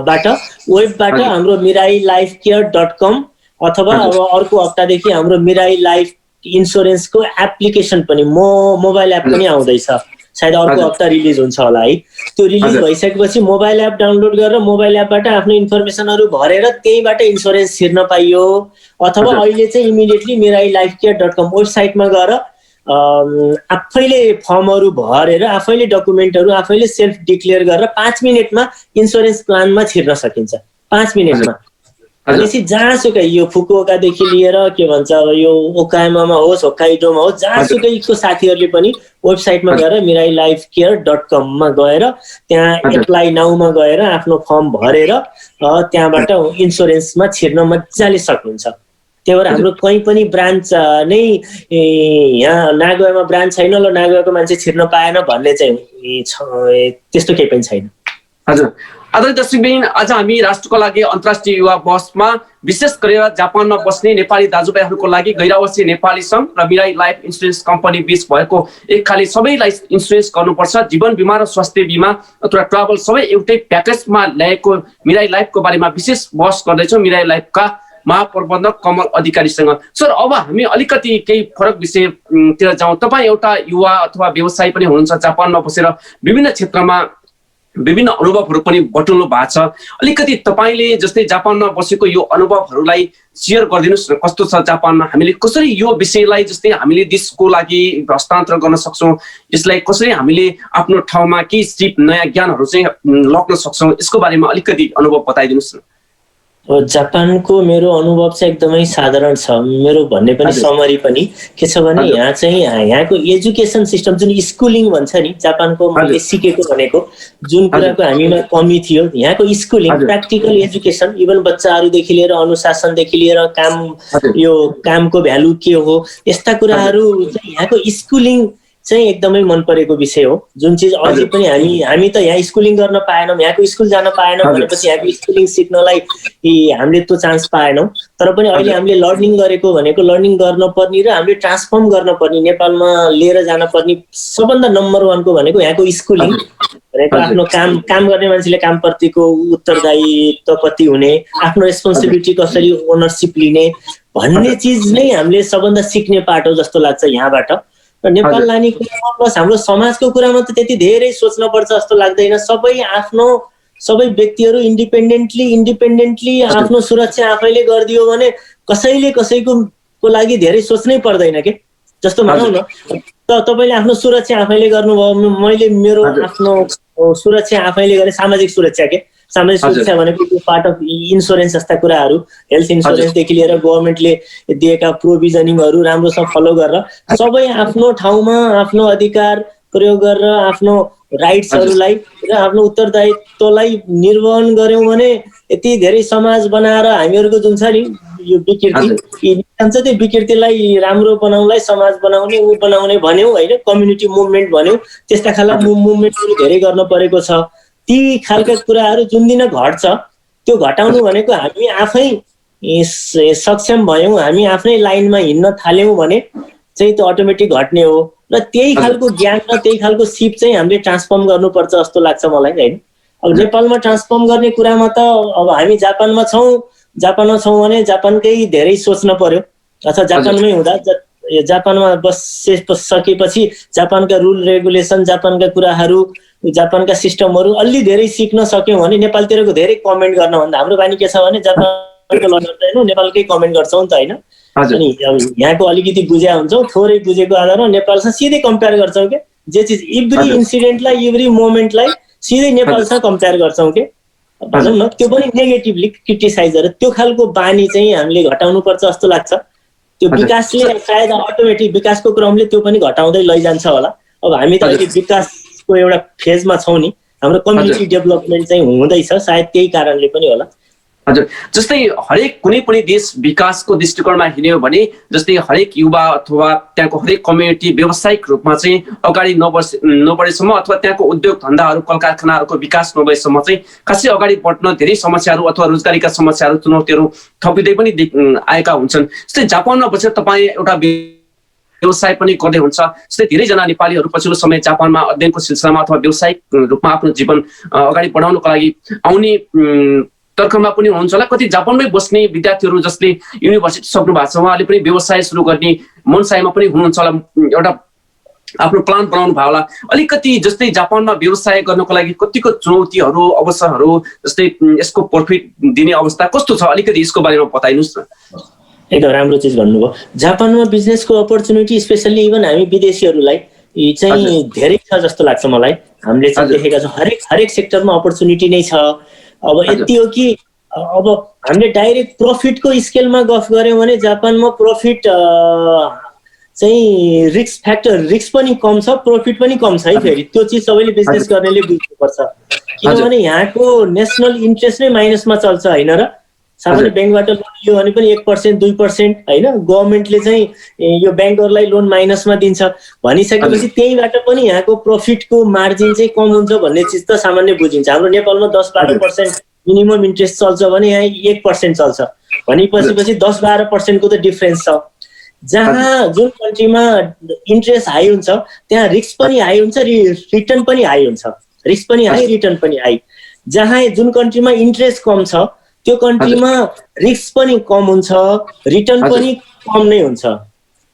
बाट वेबबाट हाम्रो miraiLifeCare.com अथवा अब अर्को हप्तादेखि हाम्रो मिराई लाइफ इन्सुरेन्सको एप्लिकेसन पनि मोबाइल एप पनि आउँदैछ, सायद अर्को हप्ता रिलिज हुन्छ होला है। त्यो रिलिज भइसकेपछि मोबाइल एप डाउनलोड गरेर मोबाइल एपबाट आफ्नो इन्फर्मेसनहरू भरेर त्यहीबाट इन्सुरेन्स छिर्न पाइयो, अथवा अहिले चाहिँ इमिडिएटली miraiLifeCare.com वेबसाइटमा गएर आफैले फर्महरू भरेर आफैले डकुमेन्टहरू आफैले सेल्फ डिक्लेयर गरेर 5 मिनटमा इन्सुरेन्स प्लानमा छिर्न सकिन्छ। 5 मिनटमा भनेपछि जहाँसुकै यो फुकुओकादेखि लिएर के भन्छ अब यो ओकायामामा होस् होक्काइडोमा होस् जहाँसुकैको साथीहरूले पनि वेबसाइटमा गएर miraiLifeCare.com मा गएर त्यहाँ एप्लाई नाउमा गएर आफ्नो फर्म भरेर त्यहाँबाट इन्सुरेन्समा छिर्न मजाले सक्नुहुन्छ। त्यही भएर हाम्रो कहीँ पनि ब्रान्च नै यहाँ नागोयामा ब्रान्च छैन, ल नागोयाको मान्छे छिर्न पाएन भन्ने चाहिँ त्यस्तो केही पनि छैन। हजुर आदरणीय दर्शकबिन, आज हामी राष्ट्रको लागि अन्तर्राष्ट्रिय युवा बसमा विशेष गरेर जापानमा बस्ने नेपाली दाजुभाइहरूको लागि गैरावासी नेपाली सङ्घ र मिराई लाइफ इन्सुरेन्स कम्पनी बीच भएको एक खाली सबैलाई इन्सुरेन्स गर्नुपर्छ, जीवन बिमा र स्वास्थ्य बिमा अथवा ट्राभल सबै एउटै प्याकेजमा ल्याएको मिराई लाइफको बारेमा विशेष बहस गर्दैछौँ मिराई लाइफका महाप्रबन्धक कमल अधिकारीसँग। सर, अब हामी अलिकति केही फरक विषयतिर जाउँ। तपाईँ एउटा युवा अथवा व्यवसायी पनि हुनुहुन्छ, जापानमा बसेर विभिन्न क्षेत्रमा विभिन्न अनुभवहरू पनि बटुल्नु भएको छ। अलिकति तपाईँले जस्तै जापानमा बसेको यो अनुभवहरूलाई सेयर गरिदिनुहोस् न। कस्तो छ जापानमा, हामीले कसरी यो विषयलाई जस्तै हामीले देशको लागि हस्तान्तरण गर्न सक्छौँ, यसलाई कसरी हामीले आफ्नो ठाउँमा केही सिप नयाँ ज्ञानहरू चाहिँ लग्न सक्छौँ, यसको बारेमा अलिकति अनुभव बताइदिनुहोस् न। जापानको मेरो अनुभव चाहिँ एकदमै साधारण छ। मेरो भन्ने पनि समरी पनि के छ भने यहाँ चाहिँ यहाँको एजुकेसन सिस्टम जुन स्कुलिङ भन्छ नि, जापानको मैले सिकेको भनेको जुन कुराको हामीमा कमी थियो, यहाँको स्कुलिङ प्र्याक्टिकल एजुकेसन, इभन बच्चाहरूदेखि लिएर अनुशासनदेखि लिएर यो कामको भ्यालु के हो, यस्ता कुराहरू चाहिँ यहाँको स्कुलिङ चाहिँ एकदमै मन परेको विषय हो। जुन चिज अझै पनि हामी त यहाँ स्कुलिङ गर्न पाएनौँ, यहाँको स्कुल जान पाएनौँ भनेपछि यहाँको स्कुलिङ सिक्नलाई हामीले त्यो चान्स पाएनौँ। तर पनि अहिले हामीले लर्निङ गरेको भनेको लर्निङ गर्न पर्ने र हामीले ट्रान्सफर्म गर्न पर्ने, नेपालमा लिएर जान पर्ने सबभन्दा नम्बर 1 को भनेको यहाँको स्कुलिङ भनेको आफ्नो काम गर्ने मान्छेले कामप्रतिको उत्तरदायित्व कति हुने, आफ्नो रेस्पोन्सिबिलिटी कसरी ओनरसिप लिने भन्ने चिज नै हामीले सबभन्दा सिक्ने पार्ट हो जस्तो लाग्छ यहाँबाट। र नेपाल लाने कुरामा प्लस हाम्रो समाजको कुरामा त त्यति धेरै सोच्न पर्छ जस्तो लाग्दैन। सबै व्यक्तिहरू इन्डिपेन्डेन्टली आफ्नो सुरक्षा आफैले गरिदियो भने कसैले कसैको लागि धेरै सोच्नै पर्दैन के। जस्तो भनौँ न, तपाईँले आफ्नो सुरक्षा आफैले गर्नुभयो, मैले मेरो आफ्नो सुरक्षा आफैले गरेँ, सामाजिक सुरक्षा के। सामाजिक सुरक्षा भनेको पार्ट अफ इन्सुरेन्स जस्ता कुराहरू, हेल्थ इन्सुरेन्सदेखि लिएर गभर्मेन्टले दिएका प्रोभिजनिङहरू राम्रोसँग फलो गरेर सबै आफ्नो ठाउँमा आफ्नो अधिकार प्रयोग गरेर आफ्नो राइट्सहरूलाई र आफ्नो उत्तरदायित्वलाई निर्वहन गर्यौँ भने यति धेरै समाज बनाएर हामीहरूको जुन छ नि यो विकृति भन्छ, त्यो विकृतिलाई राम्रो बनाउनलाई समाज बनाउने भन्यौँ होइन, कम्युनिटी मुभमेन्ट भन्यौँ, त्यस्ता खालका मुभमेन्टहरू धेरै गर्न परेको छ। ती खालका कुराहरू जुन दिन घट्छ त्यो घटाउनु भनेको हामी आफै सक्षम भयौँ, हामी आफ्नै लाइनमा हिँड्न थाल्यौँ भने चाहिँ त्यो अटोमेटिक घट्ने हो। र त्यही खालको ज्ञान र त्यही खालको सिप चाहिँ हामीले ट्रान्सफर्म गर्नुपर्छ जस्तो लाग्छ मलाई होइन। अब नेपालमा ट्रान्सफर्म गर्ने कुरामा त अब हामी जापानमा छौँ भने जापानकै धेरै सोच्न पर्यो, अथवा जापानमै हुँदा जापानमा बसिसकेपछि जापानका रुल रेगुलेसन, जापानका कुराहरू, जापानका सिस्टमहरू अलि धेरै सिक्न सक्यौँ भने नेपालतिरको धेरै कमेन्ट गर्नुभन्दा हाम्रो बानी के छ भने जापानको लड्दैनौँ, नेपालकै कमेन्ट गर्छौँ नि त होइन। अनि यहाँको अलिकति बुझ्या हुन्छौँ, थोरै बुझेको आधारमा नेपालसँग सिधै कम्पेयर गर्छौँ के। जे चिज एभ्री इन्सिडेन्टलाई एभ्री मोमेन्टलाई सिधै नेपालसँग कम्पेयर गर्छौँ के, भनौँ न, त्यो पनि नेगेटिभली क्रिटिसाइजहरू। त्यो खालको बानी चाहिँ हामीले घटाउनु पर्छ जस्तो लाग्छ। त्यो विकासले सायद अटोमेटिक विकासको क्रमले त्यो पनि घटाउँदै लैजान्छ होला। अब हामी त अहिले विकासको एउटा फेजमा छौँ नि, हाम्रो कम्युनिटी डेभलपमेन्ट चाहिँ हुँदैछ, सायद त्यही कारणले पनि होला। हजुर, जस्तै हरेक कुनै पनि देश विकासको दृष्टिकोणमा हिँड्यो भने जस्तै हरेक युवा अथवा त्यहाँको हरेक कम्युनिटी व्यावसायिक रूपमा चाहिँ अगाडि नबढेसम्म अथवा त्यहाँको उद्योग धन्दाहरू कल कारखानाहरूको विकास नभएसम्म चाहिँ खासै अगाडि बढ्न धेरै समस्याहरू अथवा रोजगारीका समस्याहरू चुनौतीहरू थपिँदै पनि आएका हुन्छन्। जस्तै जापानमा बसेर तपाईँ एउटा व्यवसाय पनि गर्दै हुन्छ, जस्तै धेरैजना नेपालीहरू पछिल्लो समय जापानमा अध्ययनको सिलसिलामा अथवा व्यावसायिक रूपमा आफ्नो जीवन अगाडि बढाउनको लागि आउने तर्कमा पनि हुनुहुन्छ होला। कति जापानमै बस्ने विद्यार्थीहरू जसले युनिभर्सिटी सक्नु भएको छ, उहाँले पनि व्यवसाय सुरु गर्ने मनसायमा पनि हुनुहुन्छ होला, एउटा आफ्नो प्लान बनाउनु भयो होला। अलिकति जस्तै जापानमा व्यवसाय गर्नको लागि कतिको चुनौतीहरू, अवसरहरू, जस्तै यसको प्रफिट दिने अवस्था कस्तो छ, अलिकति यसको बारेमा बताइदिनुहोस् न। एकदम राम्रो चिज भन्नुभयो। जापानमा बिजनेसको अपर्च्युनिटी स्पेसल्ली इभन हामी विदेशीहरूलाई चाहिँ धेरै छ जस्तो लाग्छ मलाई। हामीले चाहिँ देखेका छौँ हरेक सेक्टरमा अपर्च्युनिटी नै छ। अब यति हो कि अब हामीले डाइरेक्ट प्रफिटको स्केलमा गफ गऱ्यौँ भने जापानमा प्रफिट चाहिँ रिस्क पनि कम छ, प्रफिट पनि कम छ है। फेरि त्यो चिज सबैले बिजनेस गर्नेले बुझ्नुपर्छ, किनभने यहाँको नेसनल इन्ट्रेस्ट नै माइनसमा चल्छ होइन र। सामान्य ब्याङ्कबाट लोन लियो भने पनि 1% 2% होइन गभर्मेन्टले चाहिँ यो ब्याङ्कहरूलाई लोन माइनसमा दिन्छ भनिसकेपछि त्यहीबाट पनि यहाँको प्रफिटको मार्जिन चाहिँ कम हुन्छ भन्ने चिज त सामान्य बुझिन्छ। हाम्रो नेपालमा 10-12% मिनिमम इन्ट्रेस्ट चल्छ भने यहाँ 1% चल्छ भनेपछि 10-12% को त डिफरेन्स छ। जहाँ जुन कन्ट्रीमा इन्ट्रेस्ट हाई हुन्छ त्यहाँ रिस्क पनि हाई हुन्छ, रिटर्न पनि हाई हुन्छ। रिस्क पनि हाई, रिटर्न पनि हाई। जहाँ जुन कन्ट्रीमा इन्ट्रेस्ट कम छ त्यो कन्ट्रीमा रिस्क पनि कम हुन्छ, रिटर्न पनि कम नै हुन्छ।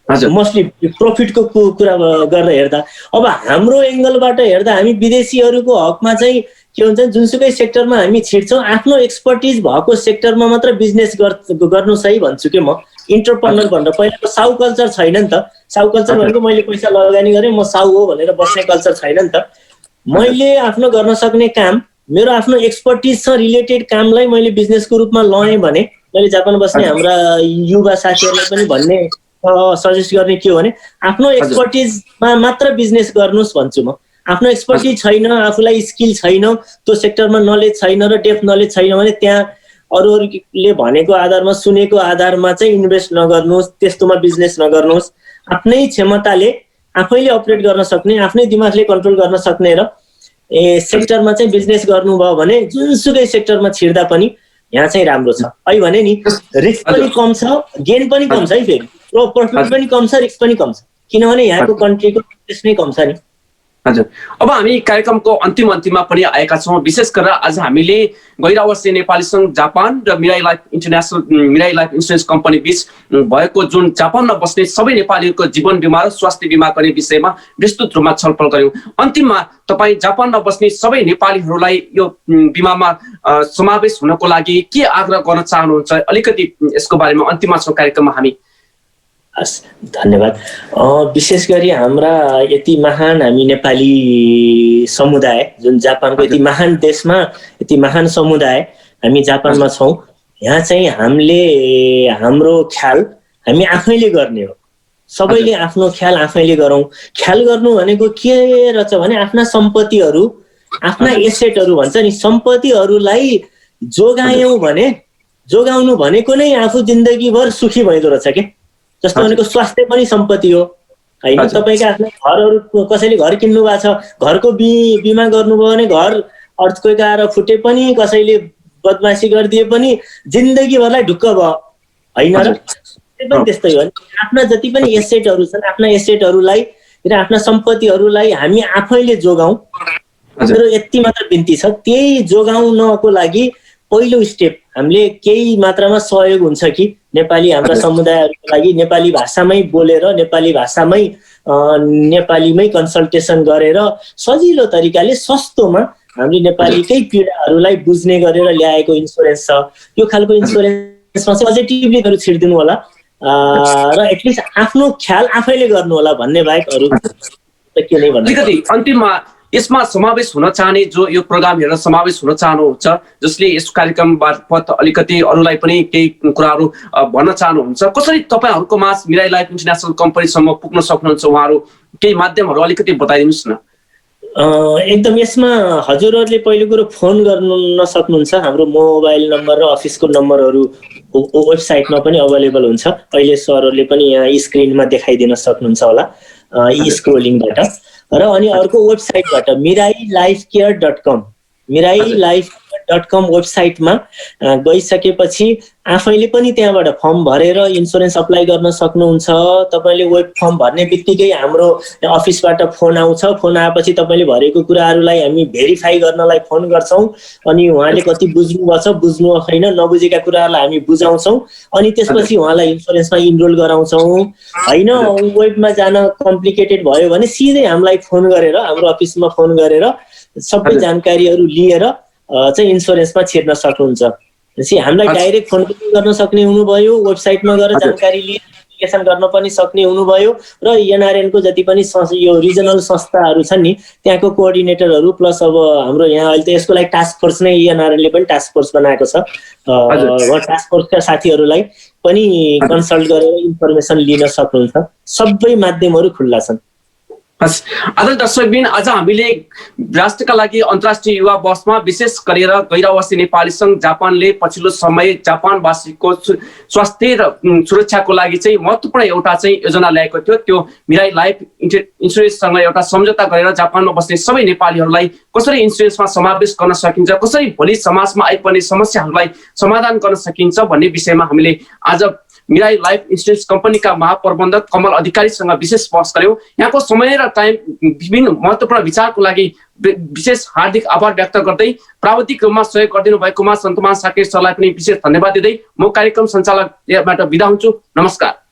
मोस्टली प्रफिटको कुरा गरेर हेर्दा अब हाम्रो एङ्गलबाट हेर्दा हामी विदेशीहरूको हकमा चाहिँ के हुन्छ जुनसुकै सेक्टरमा हामी छिर्छौँ आफ्नो एक्सपर्टिज भएको सेक्टरमा मात्र बिजनेस गर्नु सही भन्छु के म। इन्टरप्रेन्योर भन्दा पहिलाको साउ कल्चर छैन नि त। साउ कल्चर भनेको मैले पैसा लगानी गरेँ म साउ हो भनेर बस्ने कल्चर छैन नि त। मैले आफ्नो गर्न सक्ने काम मेरो आफ्नो एक्सपर्टिजसँग रिलेटेड कामलाई मैले बिजनेसको रूपमा लएँ भने मैले जापान बस्ने हाम्रा युवा साथीहरूलाई पनि भन्ने सजेस्ट गर्ने के हो भने आफ्नो एक्सपर्टिजमा मात्र बिजनेस गर्नुहोस् भन्छु म। आफ्नो एक्सपर्टिज छैन, आफूलाई स्किल छैन, त्यो सेक्टरमा नलेज छैन र डेप्थ नलेज छैन भने त्यहाँ अरूले भनेको आधारमा सुनेको आधारमा चाहिँ इन्भेस्ट नगर्नुहोस्, त्यस्तोमा बिजनेस नगर्नुहोस्। आफ्नै क्षमताले आफैले अपरेट गर्न सक्ने, आफ्नै दिमागले कन्ट्रोल गर्न सक्ने र सेक्टरमा चाहिँ बिजनेस गर्नुभयो भने जुनसुकै सेक्टरमा छिर्दा पनि यहाँ चाहिँ राम्रो छ। है भने नि रिस्क पनि कम छ, गेन पनि कम छ है, फेरि प्रफिट पनि कम छ, रिस्क पनि कम छ, किनभने यहाँको कन्ट्रीको इन्ट्रेस्ट नै कम छ नि। हजुर, अब हामी कार्यक्रमको अन्तिममा पनि आएका छौँ। विशेष गरेर आज हामीले गैरावासी नेपाली सङ्घ जापान र मिराई लाइफ इन्सुरेन्स कम्पनी बीच भएको जुन जापानमा बस्ने सबै नेपालीहरूको जीवन बिमा र स्वास्थ्य बिमा गर्ने विषयमा विस्तृत रूपमा छलफल गर्यौँ। अन्तिममा तपाईँ जापानमा बस्ने सबै नेपालीहरूलाई यो बिमामा समावेश हुनको लागि के आग्रह गर्न चाहनुहुन्छ? अलिकति यसको बारेमा अन्तिममा छौँ कार्यक्रममा हामी। हस्, धन्यवाद। विशेष गरी हाम्रा यति महान हामी नेपाली समुदाय जुन जापानको यति महान देशमा यति महान समुदाय हामी जापानमा छौँ, यहाँ चाहिँ हामीले हाम्रो ख्याल हामी आफैले गर्ने हो। सबैले आफ्नो ख्याल आफैले गरौँ। ख्याल गर्नु भनेको के रहेछ भने आफ्ना सम्पत्तिहरू, आफ्ना एसेटहरू भन्छ नि, सम्पत्तिहरूलाई जोगायौँ भने जोगाउनु भनेको नै आफू जिन्दगीभर सुखी भइदो रहेछ के। जस्तो भनेको स्वास्थ्य पनि सम्पत्ति हो होइन। तपाईँका आफ्ना घरहरू, कसैले घर किन्नु भएको छ, घरको बिमा गर्नुभयो भने घर अर्थक्वेक आएर फुटे पनि, कसैले बदमासी गरिदिए पनि जिन्दगीभरलाई ढुक्क भयो होइन र। त्यो पनि त्यस्तै हो। आफ्ना जति पनि एसेटहरू छन्, आफ्ना एसेटहरूलाई र आफ्ना सम्पत्तिहरूलाई हामी आफैले जोगाउँ। मेरो यति मात्र बिन्ती छ, त्यही जोगाउनको लागि पहिलो स्टेप हामीले केही मात्रामा सहयोग हुन्छ कि नेपाली हाम्रा समुदायहरूको लागि नेपाली भाषामै बोलेर नेपालीमै कन्सल्टेसन गरेर सजिलो तरिकाले सस्तोमा हामीले नेपालीकै पीडाहरूलाई बुझ्ने गरेर ल्याएको इन्सुरेन्स छ। यो खालको इन्सुरेन्समा चाहिँ अझै टिप्लीहरू छिर्दिनु होला र एटलिस्ट आफ्नो ख्याल आफैले गर्नु होला भन्ने बाहेक अरू के नै भन्नु। अलिकति अन्तिममा यसमा समावेश हुन चाहने जो यो प्रोग्राम हेरेर समावेश हुन चाहनुहुन्छ, जसले यस कार्यक्रम मार्फत अलिकति अरूलाई पनि केही कुराहरू भन्न चाहनुहुन्छ, कसरी तपाईँहरूको माझ मिराई लाइफ इन्टरनेसनल कम्पनीसम्म पुग्न सक्नुहुन्छ? उहाँहरू केही माध्यमहरू अलिकति बताइदिनुहोस् न। एकदम यसमा हजुरहरूले पहिलो कुरो फोन गर्न सक्नुहुन्छ। हाम्रो मोबाइल नम्बर र अफिसको नम्बरहरू वेबसाइटमा पनि अभाइलेबल हुन्छ। अहिले सरहरूले पनि यहाँ स्क्रिनमा देखाइदिन सक्नुहुन्छ होला स्क्रोलिङबाट। र अनि अर्को वेबसाइटबाट miraiLifeCare.com miraiLifeCare.com वेबसाइटमा गइसकेपछि आफैले पनि त्यहाँबाट फर्म भरेर इन्सुरेन्स अप्लाई गर्न सक्नुहुन्छ। तपाईँले वेब फर्म भर्ने बित्तिकै हाम्रो अफिसबाट फोन आउँछ। फोन आएपछि तपाईँले भरेको कुराहरूलाई हामी भेरिफाई गर्नलाई फोन गर्छौँ। अनि उहाँले कति बुझ्नुभएको छ, बुझ्नु छैन, नबुझेका कुराहरूलाई हामी बुझाउँछौँ। अनि त्यसपछि उहाँलाई इन्सुरेन्समा इनरोल गराउँछौँ। होइन वेबमा जान कम्प्लिकेटेड भयो भने सिधै हामीलाई फोन गरेर, हाम्रो अफिसमा फोन गरेर सबै जानकारीहरू लिएर चाहिँ इन्सुरेन्समा छिर्न सक्नुहुन्छ। हामीलाई डाइरेक्ट फोन पनि गर्न सक्ने हुनुभयो, वेबसाइटमा गएर जानकारी लिएर एप्लिकेसन गर्न पनि सक्ने हुनुभयो र एनआरएनको जति पनि यो रिजनल संस्थाहरू छन् नि त्यहाँको कोअर्डिनेटरहरू प्लस अब हाम्रो यहाँ अहिले त यसको लागि टास्क फोर्स नै एनआरएनले पनि टास्क फोर्स बनाएको छ। टास्क फोर्सका साथीहरूलाई पनि कन्सल्ट गरेर इन्फर्मेसन लिन सक्नुहुन्छ। सबै माध्यमहरू खुल्ला छन्। हस् आदरणीय दर्शकबिन आज हामीले राष्ट्रका लागि अन्तर्राष्ट्रिय युवा बसमा विशेष गरेर गैरआवासी नेपाली सङ्घ जापानले पछिल्लो समय जापानवासीको स्वास्थ्य र सुरक्षाको लागि चाहिँ महत्त्वपूर्ण एउटा चाहिँ योजना ल्याएको थियो। त्यो मिराई लाइफ इन्सुरेन्ससँग एउटा सम्झौता गरेर जापानमा बस्ने सबै नेपालीहरूलाई कसरी इन्सुरेन्समा समावेश गर्न सकिन्छ, कसरी भोलि समाजमा आइपर्ने समस्याहरूलाई समाधान गर्न सकिन्छ भन्ने विषयमा हामीले आज मिराई लाइफ इन्सुरेन्स कम्पनीका महाप्रबन्धक कमल अधिकारीसँग विशेष बहस गर्यौं। यहाँको समय र टाइम विभिन्न महत्त्वपूर्ण विचारको लागि विशेष हार्दिक आभार व्यक्त गर्दै प्राविधिक रूपमा सहयोग गरिदिनु भएकोमा सन्तमान साकेत सरलाई पनि विशेष धन्यवाद दिँदै म कार्यक्रम सञ्चालकबाट बिदा हुन्छु। नमस्कार।